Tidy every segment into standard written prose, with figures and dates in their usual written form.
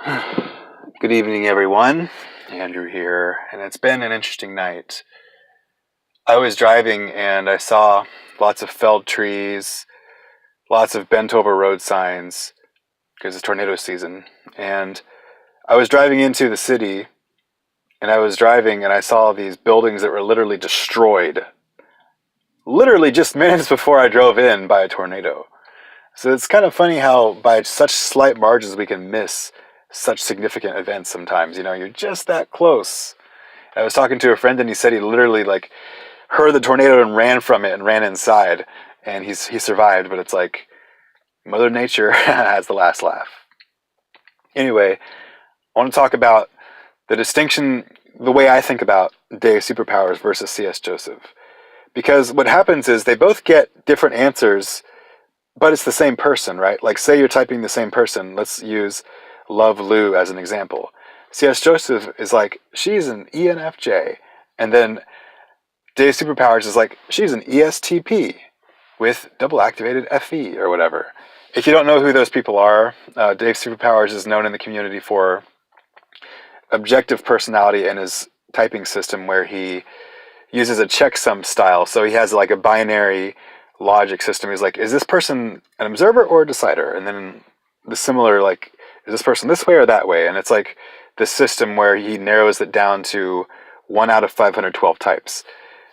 Good evening, everyone. Andrew here, and it's been an interesting night. I was driving and I saw lots of felled trees, lots of bent over road signs because it's tornado season. And I was driving into the city and I was driving and I saw these buildings that were literally destroyed, literally just minutes before I drove in by a tornado. So it's kind of funny how by such slight margins we can miss such significant events sometimes. You're just that close. I was talking to a friend and he said he literally heard the tornado and ran from it and ran inside and he survived, but it's like Mother Nature has the last laugh. Anyway, I want to talk about the distinction, the way I think about DaveSuperPowers versus C.S. Joseph. Because what happens is they both get different answers, but it's the same person, right? Like say you're typing the same person. Let's use Love Lou as an example. C.S. Joseph is like, she's an ENFJ. And then DaveSuperPowers is like, she's an ESTP with double activated FE or whatever. If you don't know who those people are, DaveSuperPowers is known in the community for objective personality and his typing system where he uses a checksum style. So he has like a binary logic system. He's like, is this person an observer or a decider? And then the similar, like, is this person this way or that way? And it's like the system where he narrows it down to 1 out of 512 types.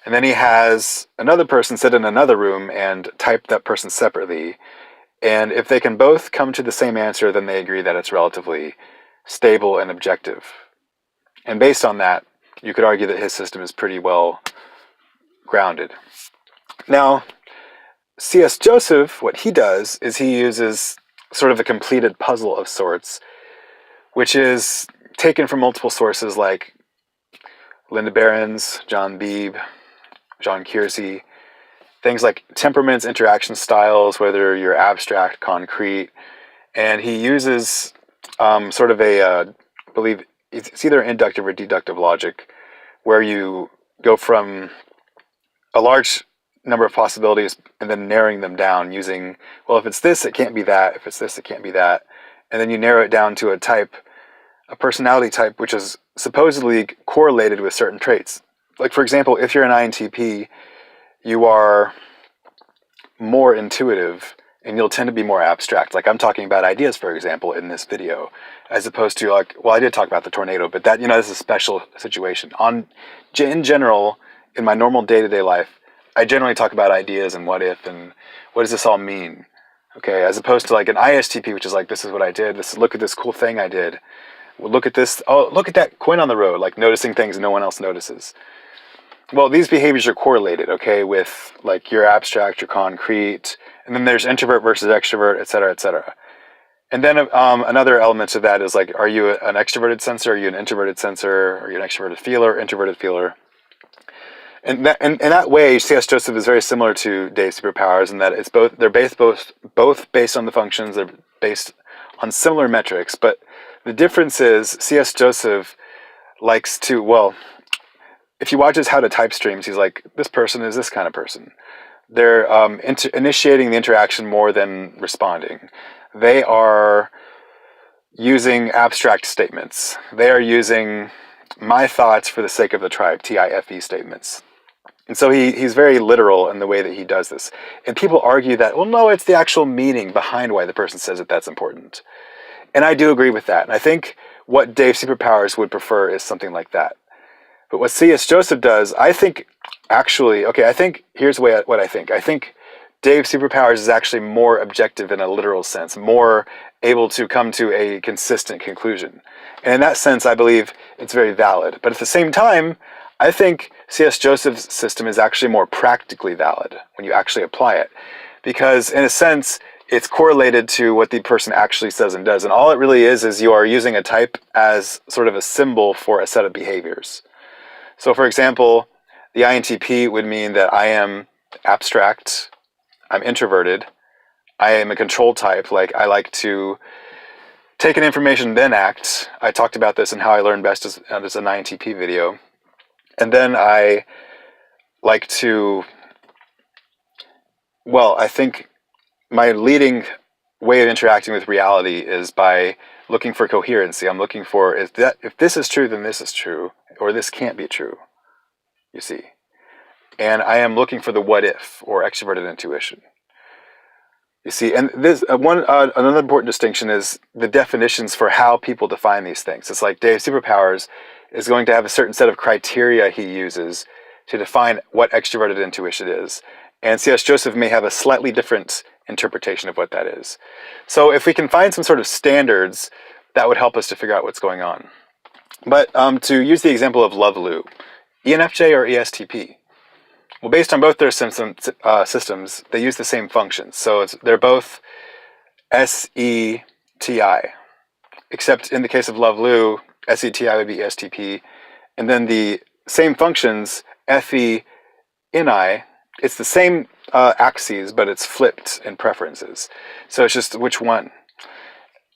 And then he has another person sit in another room and type that person separately. And if they can both come to the same answer, then they agree that it's relatively stable and objective. And based on that, you could argue that his system is pretty well grounded. Now, C.S. Joseph, what he does is he uses sort of a completed puzzle of sorts, which is taken from multiple sources like Linda Behrens, John Beebe, John Kiersey, things like temperaments, interaction styles, whether you're abstract, concrete, and he uses sort of I believe it's either inductive or deductive logic, where you go from a large number of possibilities and then narrowing them down using, well, if it's this, it can't be that. If it's this, it can't be that. And then you narrow it down to a type, a personality type, which is supposedly correlated with certain traits. Like, for example, if you're an INTP, you are more intuitive and you'll tend to be more abstract. Like I'm talking about ideas, for example, in this video, as opposed to like, well, I did talk about the tornado, but that, this is a special situation. In general, in my normal day-to-day life, I generally talk about ideas and what if and what does this all mean? Okay, as opposed to like an ISTP, which is like, this is what I did. Look at this cool thing I did. Well, look at this. Oh, look at that coin on the road. Like noticing things no one else notices. Well, these behaviors are correlated, okay, with like your abstract, your concrete, and then there's introvert versus extrovert, et cetera, et cetera. And then another element to that is like, are you an extroverted sensor? Are you an introverted sensor? Are you an extroverted feeler, introverted feeler? And in that way, C.S. Joseph is very similar to DaveSuperPowers in that it's they're both based on the functions. They're based on similar metrics, but the difference is C.S. Joseph likes to, well, if you watch his how to type streams, he's like, this person is this kind of person. They're initiating the interaction more than responding. They are using abstract statements. They are using my thoughts for the sake of the tribe, TIFE statements. And so he's very literal in the way that he does this. And people argue that, well, no, it's the actual meaning behind why the person says that that's important. And I do agree with that. And I think what DaveSuperPowers would prefer is something like that. But what C.S. Joseph does, I think, actually, okay, I think, here's what I think. I think DaveSuperPowers is actually more objective in a literal sense, more able to come to a consistent conclusion. And in that sense, I believe it's very valid. But at the same time, I think C.S. Joseph's system is actually more practically valid when you actually apply it. Because in a sense, it's correlated to what the person actually says and does. And all it really is you are using a type as sort of a symbol for a set of behaviors. So for example, the INTP would mean that I am abstract, I'm introverted, I am a control type, like I like to take in information then act. I talked about this in How I Learn Best as an INTP video. And then I like to, well, I think my leading way of interacting with reality is by looking for coherency. I'm looking for, if this is true, then this is true, or this can't be true, you see. And I am looking for the what if, or extroverted intuition. You see, and this another important distinction is the definitions for how people define these things. It's like DaveSuperPowers is going to have a certain set of criteria he uses to define what extroverted intuition is. And C.S. Joseph may have a slightly different interpretation of what that is. So if we can find some sort of standards, that would help us to figure out what's going on. But to use the example of Love-Lu, ENFJ or ESTP? Well, based on both their systems, they use the same functions. So they're both SETI, except in the case of Love-Lu, SETI would be ESTP. And then the same functions, FENI, it's the same axes, but it's flipped in preferences. So it's just which one.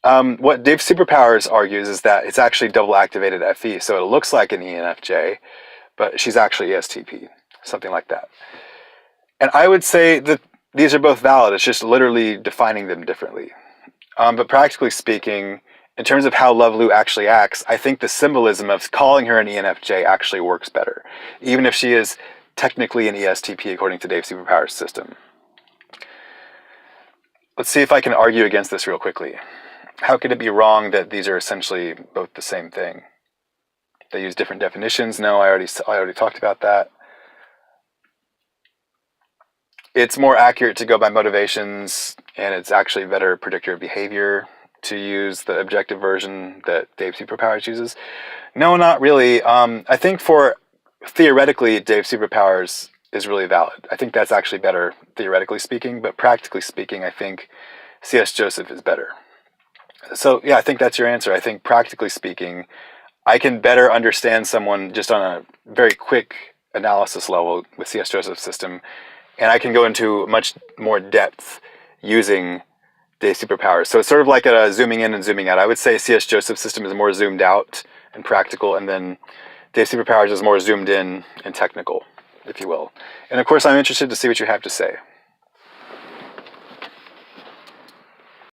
What DaveSuperPowers argues is that it's actually double activated FE, so it looks like an ENFJ, but she's actually ESTP. Something like that. And I would say that these are both valid. It's just literally defining them differently. But practically speaking, in terms of how Love-Lu actually acts, I think the symbolism of calling her an ENFJ actually works better, even if she is technically an ESTP according to DaveSuperPowers' system. Let's see if I can argue against this real quickly. How could it be wrong that these are essentially both the same thing? They use different definitions. No, I already talked about that. It's more accurate to go by motivations, and it's actually a better predictor of behavior to use the objective version that DaveSuperPowers uses. No, not really. I think theoretically, DaveSuperPowers is really valid. I think that's actually better, theoretically speaking, but practically speaking, I think C.S. Joseph is better. So yeah, I think that's your answer. I think practically speaking, I can better understand someone just on a very quick analysis level with C.S. Joseph's system, and I can go into much more depth using DaveSuperPowers. So it's sort of like a zooming in and zooming out. I would say C.S. Joseph's system is more zoomed out and practical, and then DaveSuperPowers is more zoomed in and technical, if you will. And of course, I'm interested to see what you have to say.